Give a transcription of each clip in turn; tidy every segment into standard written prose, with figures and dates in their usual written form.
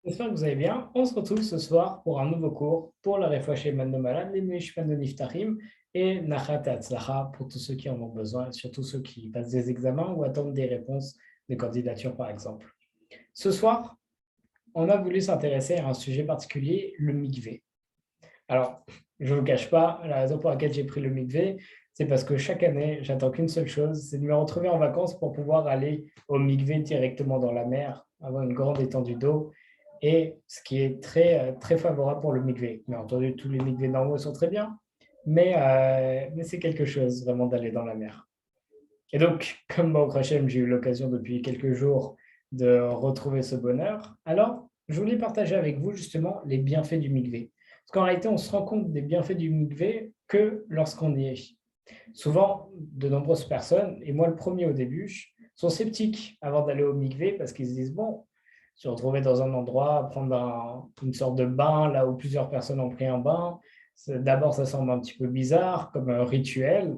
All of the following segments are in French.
J'espère que vous allez bien. On se retrouve ce soir pour un nouveau cours pour la Refoua Shleiman de Malade, les Mishpan de Niftachim et Nachat et Hatzlacha pour tous ceux qui en ont besoin, surtout ceux qui passent des examens ou attendent des réponses de candidature par exemple. Ce soir, on a voulu s'intéresser à un sujet particulier, le mikvé. Alors, je ne vous cache pas, la raison pour laquelle j'ai pris le mikvé, c'est parce que chaque année, j'attends qu'une seule chose, c'est de me retrouver en vacances pour pouvoir aller au mikvé directement dans la mer, avoir une grande étendue d'eau, et ce qui est très favorable pour le mikvé. Bien entendu, tous les mikvés normaux sont très bien, mais c'est quelque chose vraiment d'aller dans la mer. Et donc, comme Baruch Hashem, j'ai eu l'occasion depuis quelques jours de retrouver ce bonheur, alors je voulais partager avec vous justement les bienfaits du mikvé. Parce qu'en réalité, on se rend compte des bienfaits du mikvé que lorsqu'on y est. Souvent, de nombreuses personnes, et moi le premier au début, sont sceptiques avant d'aller au mikvé parce qu'ils se disent, bon, se retrouver dans un endroit, prendre une sorte de bain là où plusieurs personnes ont pris un bain, d'abord ça semble un petit peu bizarre comme un rituel.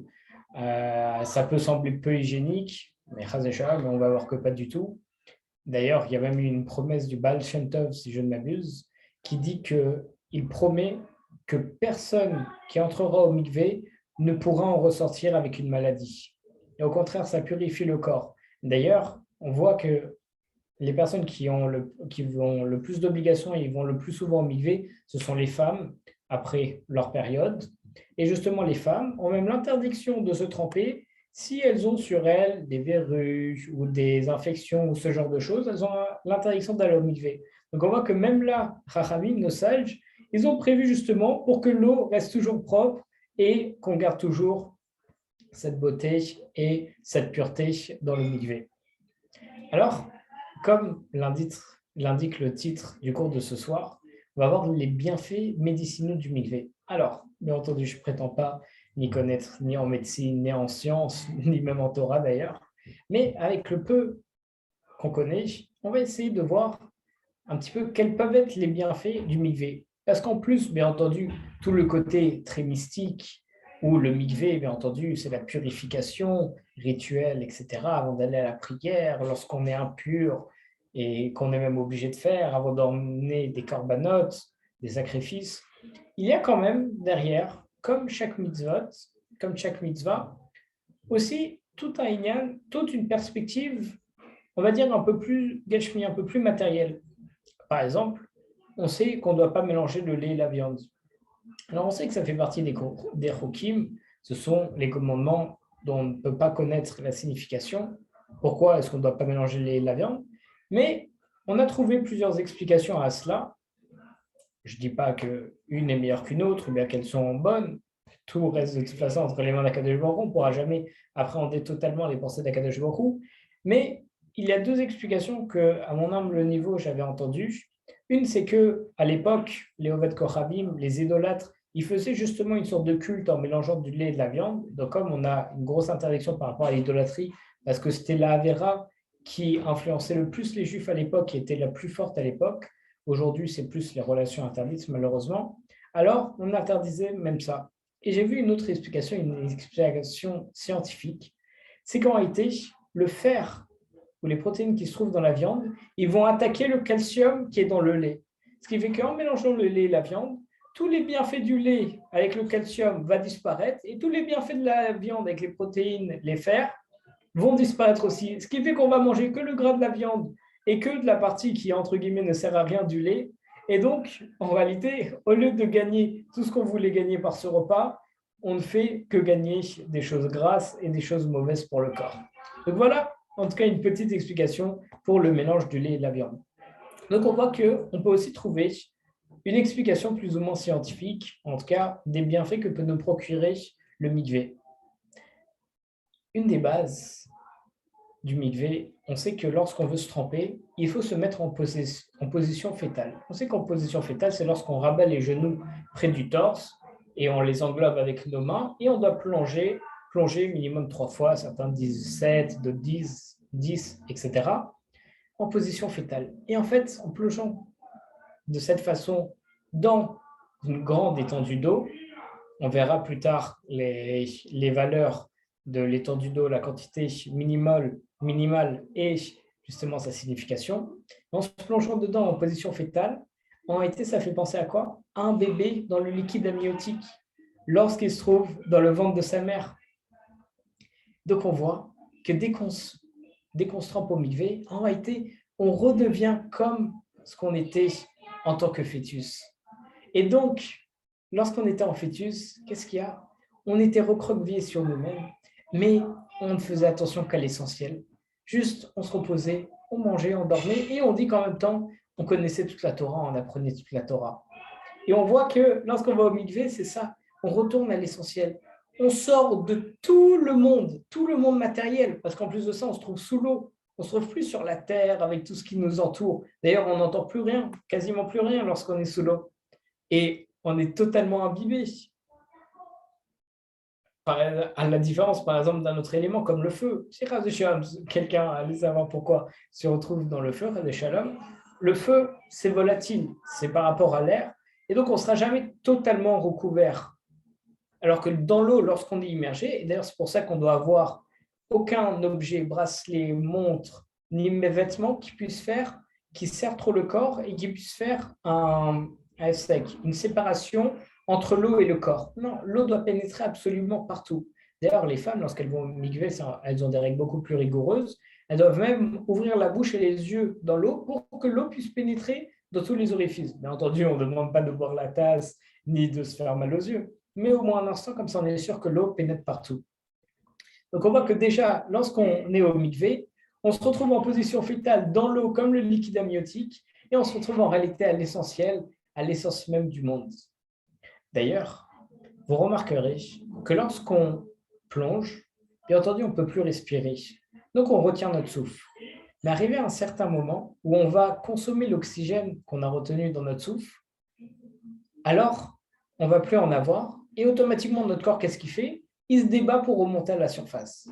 Ça peut sembler peu hygiénique, mais mais on va voir que pas du tout. D'ailleurs, il y a même eu une promesse du Baal Shem Tov, si je ne m'abuse, qui dit qu'il promet que personne qui entrera au mikvé ne pourra en ressortir avec une maladie. Et au contraire, ça purifie le corps. D'ailleurs, on voit que les personnes qui vont le plus d'obligations et ils vont le plus souvent au mikvé, ce sont les femmes après leur période. Et justement, les femmes ont même l'interdiction de se tremper si elles ont sur elles des verrues ou des infections ou ce genre de choses. Elles ont l'interdiction d'aller au mikvé. Donc on voit que même là, Chachamim, nos sages, ils ont prévu justement pour que l'eau reste toujours propre et qu'on garde toujours cette beauté et cette pureté dans le mikvé. Alors, comme l'indique le titre du cours de ce soir, on va voir les bienfaits médicinaux du mikvé. Alors, bien entendu, je ne prétends pas ni connaître ni en médecine, ni en sciences, ni même en Torah d'ailleurs, mais avec le peu qu'on connaît, on va essayer de voir un petit peu quels peuvent être les bienfaits du mikvé. Parce qu'en plus, bien entendu, tout le côté très mystique, où le mikvé, bien entendu, c'est la purification rituelle, etc., avant d'aller à la prière, lorsqu'on est impur et qu'on est même obligé de faire, avant d'emmener des corbanotes, des sacrifices, il y a quand même derrière, comme chaque mitzvot, comme chaque mitzvah, aussi tout un inyan, toute une perspective, on va dire un peu plus gashmi, un peu plus matérielle. Par exemple, on sait qu'on ne doit pas mélanger le lait et la viande. Alors, on sait que ça fait partie des Chokim, ce sont les commandements dont on ne peut pas connaître la signification. Pourquoi est-ce qu'on ne doit pas mélanger le lait et la viande? Mais on a trouvé plusieurs explications à cela. Je ne dis pas qu'une est meilleure qu'une autre ou bien qu'elles sont bonnes. Tout reste de toute façon entre les mains d'Akadosh Baruch Hu. On ne pourra jamais appréhender totalement les pensées d'Akadosh Baruch Hu. Mais il y a deux explications que, à mon humble niveau, j'avais entendues. Une, c'est que à l'époque, les Oved Kochabim, les idolâtres, ils faisaient justement une sorte de culte en mélangeant du lait et de la viande. Donc, comme on a une grosse interdiction par rapport à l'idolâtrie, parce que c'était la Avera qui influençait le plus les Juifs à l'époque, qui était la plus forte à l'époque. Aujourd'hui, c'est plus les relations interdites, malheureusement. Alors, on interdisait même ça. Et j'ai vu une autre explication, une explication scientifique. C'est qu'en réalité, le fer ou les protéines qui se trouvent dans la viande, ils vont attaquer le calcium qui est dans le lait. Ce qui fait qu'en mélangeant le lait et la viande, tous les bienfaits du lait avec le calcium vont disparaître et tous les bienfaits de la viande avec les protéines, les fers, vont disparaître aussi. Ce qui fait qu'on va manger que le gras de la viande et que de la partie qui, entre guillemets, ne sert à rien du lait. Et donc, en réalité, au lieu de gagner tout ce qu'on voulait gagner par ce repas, on ne fait que gagner des choses grasses et des choses mauvaises pour le corps. Donc voilà, en tout cas, une petite explication pour le mélange du lait et de la viande. Donc on voit qu'on peut aussi trouver une explication plus ou moins scientifique, en tout cas des bienfaits que peut nous procurer le mikvé. Une des bases du mikvé, on sait que lorsqu'on veut se tremper, il faut se mettre en position fétale. On sait qu'en position fétale, c'est lorsqu'on rabat les genoux près du torse et on les englobe avec nos mains et on doit plonger minimum 3 fois, certains disent 7, d'autres disent 10, etc., en position fétale. Et en fait, en plongeant de cette façon dans une grande étendue d'eau, on verra plus tard les valeurs de l'étendue d'eau, la quantité minimale et justement sa signification. En se plongeant dedans en position fétale, en réalité, ça fait penser à quoi? À un bébé dans le liquide amniotique lorsqu'il se trouve dans le ventre de sa mère. Donc on voit que dès qu'on se trempe au mikvé, en réalité, on redevient comme ce qu'on était en tant que fœtus. Et donc, lorsqu'on était en fœtus, qu'est-ce qu'il y a? On était recroquevillés sur nous-mêmes, mais on ne faisait attention qu'à l'essentiel. Juste, on se reposait, on mangeait, on dormait, et on dit qu'en même temps, on connaissait toute la Torah, on apprenait toute la Torah. Et on voit que lorsqu'on va au mikvé, c'est ça, on retourne à l'essentiel. On sort de tout le monde matériel, parce qu'en plus de ça, on se trouve sous l'eau. On ne se trouve plus sur la terre avec tout ce qui nous entoure. D'ailleurs, on n'entend plus rien, quasiment plus rien lorsqu'on est sous l'eau. Et on est totalement imbibé. À la différence, par exemple, d'un autre élément comme le feu. Si quelqu'un allait savoir pourquoi se retrouve dans le feu, le feu, c'est volatile, c'est par rapport à l'air, et donc on ne sera jamais totalement recouvert. Alors que dans l'eau, lorsqu'on est immergé, et d'ailleurs c'est pour ça qu'on doit avoir aucun objet, bracelet, montre, ni mes vêtements qui serrent trop le corps et qui puissent faire une séparation entre l'eau et le corps. Non, l'eau doit pénétrer absolument partout. D'ailleurs, les femmes, lorsqu'elles vont migrer, elles ont des règles beaucoup plus rigoureuses. Elles doivent même ouvrir la bouche et les yeux dans l'eau pour que l'eau puisse pénétrer dans tous les orifices. Bien entendu, on ne demande pas de boire la tasse ni de se faire mal aux yeux, mais au moins un instant, comme ça on est sûr que l'eau pénètre partout. Donc on voit que déjà, lorsqu'on est au mikvé, on se retrouve en position fétale dans l'eau comme le liquide amniotique, et on se retrouve en réalité à l'essentiel, à l'essence même du monde. D'ailleurs, vous remarquerez que lorsqu'on plonge, bien entendu, on ne peut plus respirer. Donc on retient notre souffle. Mais arrivé à un certain moment où on va consommer l'oxygène qu'on a retenu dans notre souffle, alors on ne va plus en avoir, et automatiquement notre corps, qu'est-ce qu'il fait? Il se débat pour remonter à la surface.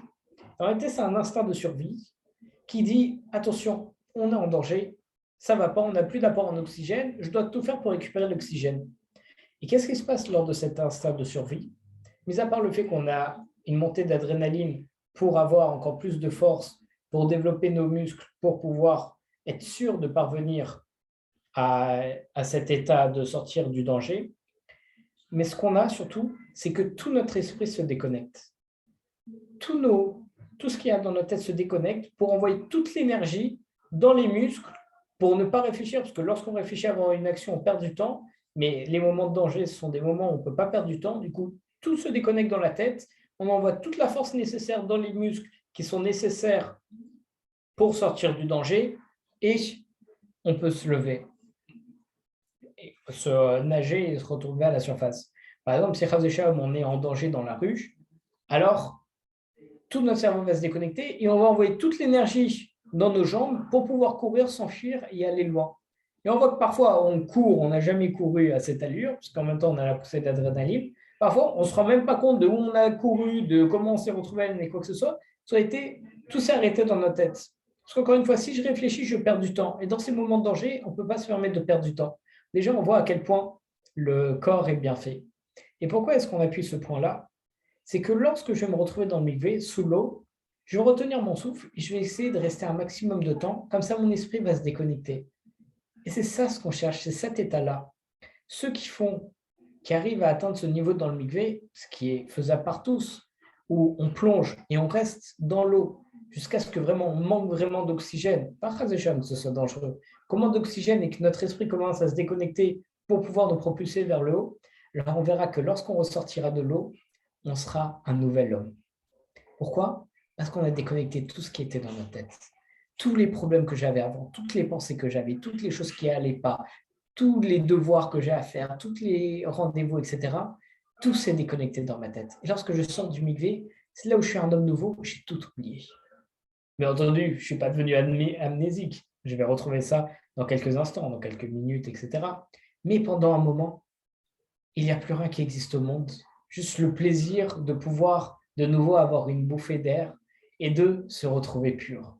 En réalité, c'est un instinct de survie qui dit, attention, on est en danger, ça ne va pas, on n'a plus d'apport en oxygène, je dois tout faire pour récupérer l'oxygène. Et qu'est-ce qui se passe lors de cet instinct de survie? Mis à part le fait qu'on a une montée d'adrénaline pour avoir encore plus de force, pour développer nos muscles, pour pouvoir être sûr de parvenir à cet état de sortir du danger. Mais ce qu'on a surtout, c'est que tout notre esprit se déconnecte. Tout ce qu'il y a dans notre tête se déconnecte pour envoyer toute l'énergie dans les muscles pour ne pas réfléchir, parce que lorsqu'on réfléchit avant une action, on perd du temps, mais les moments de danger, ce sont des moments où on ne peut pas perdre du temps. Du coup, tout se déconnecte dans la tête, on envoie toute la force nécessaire dans les muscles qui sont nécessaires pour sortir du danger, et on peut se lever, et se nager et se retrouver à la surface. Par exemple, si on est en danger dans la rue, alors tout notre cerveau va se déconnecter et on va envoyer toute l'énergie dans nos jambes pour pouvoir courir, s'enfuir et aller loin. Et on voit que parfois on court, on n'a jamais couru à cette allure, parce qu'en même temps on a la poussée d'adrénaline. Parfois on ne se rend même pas compte de où on a couru, de comment on s'est retrouvé et quoi que ce soit. Tout s'est arrêté dans notre tête. Parce qu'encore une fois, si je réfléchis, je perds du temps. Et dans ces moments de danger, on ne peut pas se permettre de perdre du temps. Déjà, on voit à quel point le corps est bien fait. Et pourquoi est-ce qu'on appuie ce point-là? C'est que lorsque je vais me retrouver dans le mikvé, sous l'eau, je vais retenir mon souffle et je vais essayer de rester un maximum de temps. Comme ça, mon esprit va se déconnecter. Et c'est ça ce qu'on cherche, c'est cet état-là. Ceux qui arrivent à atteindre ce niveau dans le mikvé, ce qui est faisable par tous, où on plonge et on reste dans l'eau jusqu'à ce que vraiment on manque vraiment d'oxygène, pas que ce soit dangereux, qu'on manque d'oxygène et que notre esprit commence à se déconnecter pour pouvoir nous propulser vers le haut, alors on verra que lorsqu'on ressortira de l'eau, on sera un nouvel homme. Pourquoi? Parce qu'on a déconnecté tout ce qui était dans notre tête. Tous les problèmes que j'avais avant, toutes les pensées que j'avais, toutes les choses qui n'allaient pas, tous les devoirs que j'ai à faire, tous les rendez-vous, etc., tout s'est déconnecté dans ma tête. Et lorsque je sors du mikvé, c'est là où je suis un homme nouveau, j'ai tout oublié. Bien entendu, je ne suis pas devenu amnésique. Je vais retrouver ça dans quelques instants, dans quelques minutes, etc. Mais pendant un moment, il n'y a plus rien qui existe au monde. Juste le plaisir de pouvoir de nouveau avoir une bouffée d'air et de se retrouver pur.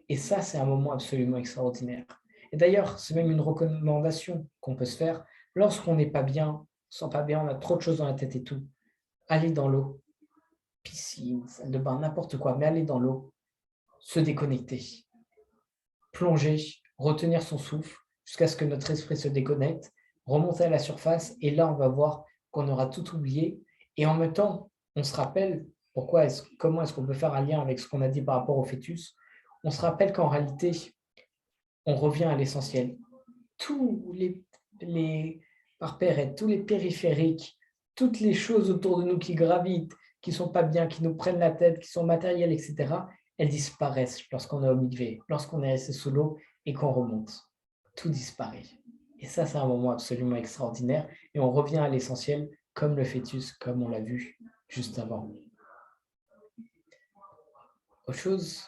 Et ça, c'est un moment absolument extraordinaire. Et d'ailleurs, c'est même une recommandation qu'on peut se faire lorsqu'on n'est pas bien, on ne se sent pas bien, on a trop de choses dans la tête et tout. Aller dans l'eau, piscine, salle de bain, n'importe quoi, mais aller dans l'eau, se déconnecter. plonger, retenir son souffle jusqu'à ce que notre esprit se déconnecte, remonter à la surface et là, on va voir qu'on aura tout oublié et en même temps, on se rappelle comment est-ce qu'on peut faire un lien avec ce qu'on a dit par rapport au fœtus. On se rappelle qu'en réalité, on revient à l'essentiel. Tous les parpères, tous les périphériques, toutes les choses autour de nous qui gravitent, qui ne sont pas bien, qui nous prennent la tête, qui sont matérielles, etc., elles disparaissent lorsqu'on est au mikvé, lorsqu'on est resté sous l'eau et qu'on remonte. Tout disparaît. Et ça, c'est un moment absolument extraordinaire. Et on revient à l'essentiel, comme le fœtus, comme on l'a vu juste avant. Autre chose,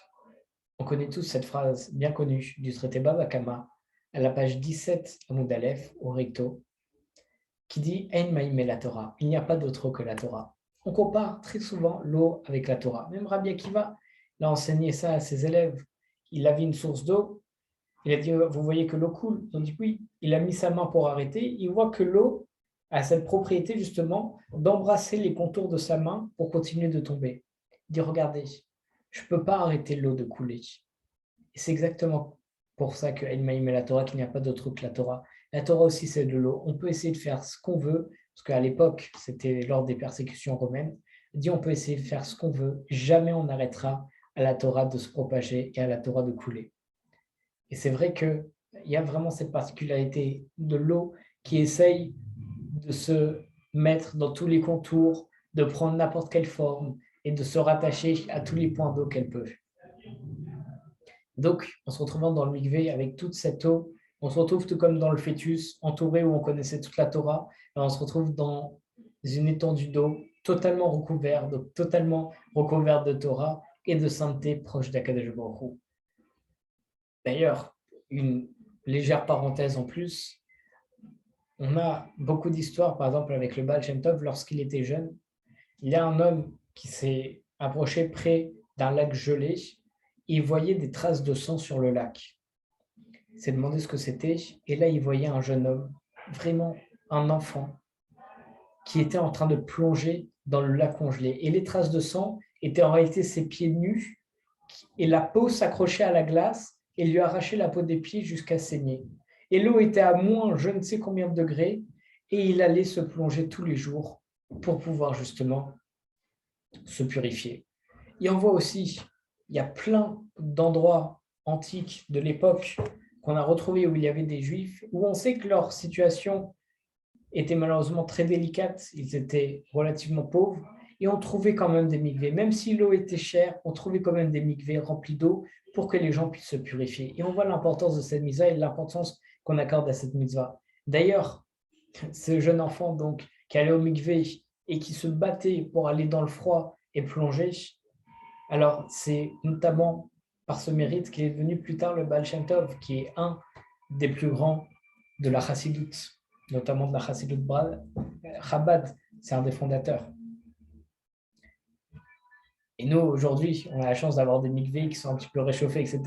on connaît tous cette phrase bien connue du traité Baba Kama, à la page 17, Amoud Aleph, au recto, qui dit Ein Maïmé la Torah, il n'y a pas d'autre eau que la Torah. On compare très souvent l'eau avec la Torah. Même Rabbi Akiva l'a enseigné ça à ses élèves. Il a vu une source d'eau, il a dit vous voyez que l'eau coule. Ils ont dit oui. Il a mis sa main pour arrêter. Il voit que l'eau a cette propriété justement d'embrasser les contours de sa main pour continuer de tomber. Il dit regardez, je ne peux pas arrêter l'eau de couler. Et c'est exactement pour ça que Maïm et la Torah, qu'il n'y a pas d'autre que la Torah. La Torah aussi, c'est de l'eau. On peut essayer de faire ce qu'on veut, parce qu'à l'époque, c'était lors des persécutions romaines. Il dit on peut essayer de faire ce qu'on veut. Jamais on n'arrêtera à la Torah de se propager et à la Torah de couler. Et c'est vrai qu'il y a vraiment cette particularité de l'eau qui essaye de se mettre dans tous les contours, de prendre n'importe quelle forme et de se rattacher à tous les points d'eau qu'elle peut. Donc, en se retrouvant dans le mikvé avec toute cette eau, on se retrouve tout comme dans le fœtus, entouré où on connaissait toute la Torah, et on se retrouve dans une étendue d'eau totalement recouverte, donc totalement recouverte de Torah et de sainteté proche d'Akadosh Baruch Hu. D'ailleurs, une légère parenthèse en plus, on a beaucoup d'histoires, par exemple avec le Baal Shem Tov, lorsqu'il était jeune, il y a un homme qui s'est approché près d'un lac gelé, et il voyait des traces de sang sur le lac. Il s'est demandé ce que c'était, et là il voyait un jeune homme, vraiment un enfant, qui était en train de plonger dans le lac congelé. Et les traces de sang étaient en réalité ses pieds nus, et la peau s'accrochait à la glace et lui arrachait la peau des pieds jusqu'à saigner. Et l'eau était à moins je ne sais combien de degrés, et il allait se plonger tous les jours pour pouvoir justement se purifier. Et on voit aussi, il y a plein d'endroits antiques de l'époque qu'on a retrouvés où il y avait des juifs, où on sait que leur situation était malheureusement très délicate, ils étaient relativement pauvres, et on trouvait quand même des mikvés. Même si l'eau était chère, on trouvait quand même des mikvés remplis d'eau pour que les gens puissent se purifier. Et on voit l'importance de cette mitzvah et l'importance qu'on accorde à cette mitzvah. D'ailleurs, ce jeune enfant donc, qui allait au mikvé et qui se battait pour aller dans le froid et plonger, alors c'est notamment par ce mérite qu'il est devenu plus tard le Baal Shem Tov, qui est un des plus grands de la Chassidoute, notamment de la Chassidoute Chabad, c'est un des fondateurs. Et nous, aujourd'hui, on a la chance d'avoir des mikvés qui sont un petit peu réchauffés, etc.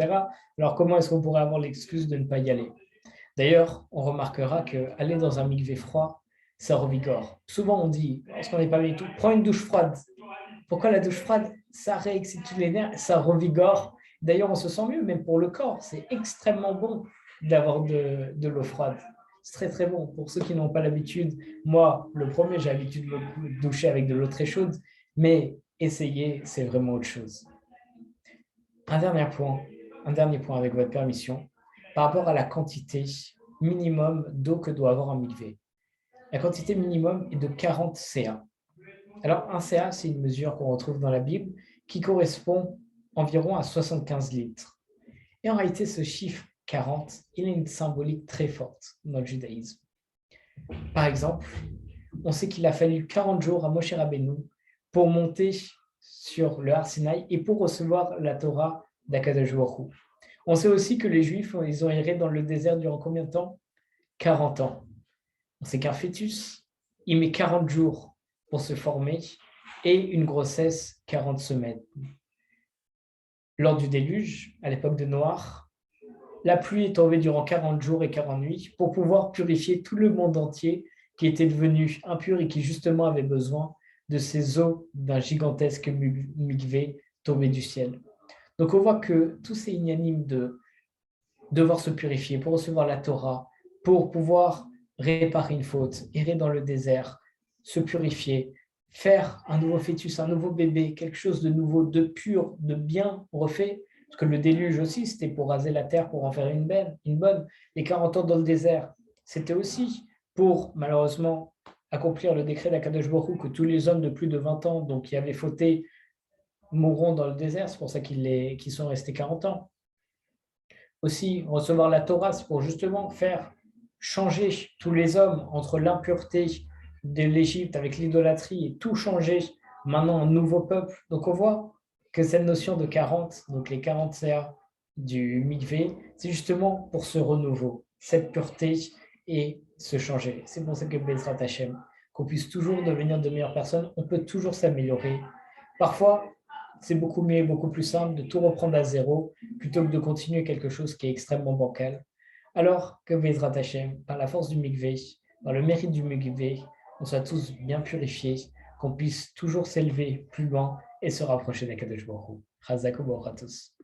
Alors, comment est-ce qu'on pourrait avoir l'excuse de ne pas y aller? D'ailleurs, on remarquera qu'aller dans un mikvé froid, ça revigore. Souvent, on dit, lorsqu'on n'est pas bien du tout, prends une douche froide. Pourquoi la douche froide? Ça réexcite tous les nerfs, ça revigore. D'ailleurs, on se sent mieux, même pour le corps. C'est extrêmement bon d'avoir de l'eau froide. C'est très, très bon. Pour ceux qui n'ont pas l'habitude, moi, le premier, j'ai l'habitude de me doucher avec de l'eau très chaude, mais essayer, c'est vraiment autre chose. Un dernier point avec votre permission, par rapport à la quantité minimum d'eau que doit avoir un mikvé. La quantité minimum est de 40 CA. Alors, un CA, c'est une mesure qu'on retrouve dans la Bible qui correspond environ à 75 litres. Et en réalité, ce chiffre 40, il a une symbolique très forte dans le judaïsme. Par exemple, on sait qu'il a fallu 40 jours à Moshe Rabbeinu pour monter sur le Har Sinaï et pour recevoir la Torah d'Akadosh Baruch Hu. On sait aussi que les Juifs, ils ont erré dans le désert durant combien de temps? 40 ans. On sait qu'un fœtus, il met 40 jours pour se former et une grossesse 40 semaines. Lors du déluge, à l'époque de Noach, la pluie est tombée durant 40 jours et 40 nuits pour pouvoir purifier tout le monde entier qui était devenu impur et qui justement avait besoin de ces eaux d'un gigantesque mikvé tombé du ciel. Donc on voit que tous ces inanimes de devoir se purifier, pour recevoir la Torah, pour pouvoir réparer une faute, errer dans le désert, se purifier, faire un nouveau fœtus, un nouveau bébé, quelque chose de nouveau, de pur, de bien refait. Parce que le déluge aussi, c'était pour raser la terre, pour en faire une bonne. Les 40 ans dans le désert, c'était aussi pour, malheureusement, accomplir le décret d'Akadosh Baruch Hu que tous les hommes de plus de 20 ans, donc qui avaient fauté, mourront dans le désert. C'est pour ça qu'ils sont restés 40 ans. Aussi, recevoir la Torah, c'est pour justement faire changer tous les hommes entre l'impureté de l'Égypte avec l'idolâtrie et tout changer maintenant un nouveau peuple. Donc on voit que cette notion de 40, donc les 40 serres du mikvé, c'est justement pour ce renouveau, cette pureté et se changer. C'est pour ça que Bezrat Hashem, qu'on puisse toujours devenir de meilleures personnes, on peut toujours s'améliorer. Parfois, c'est beaucoup mieux, beaucoup plus simple de tout reprendre à zéro plutôt que de continuer quelque chose qui est extrêmement bancal. Alors que Bezrat Hashem, par la force du mikvé, par le mérite du mikvé, on soit tous bien purifiés, qu'on puisse toujours s'élever plus loin et se rapprocher d'Akadosh Baruch Hu. Chazak u'Baruch à tous.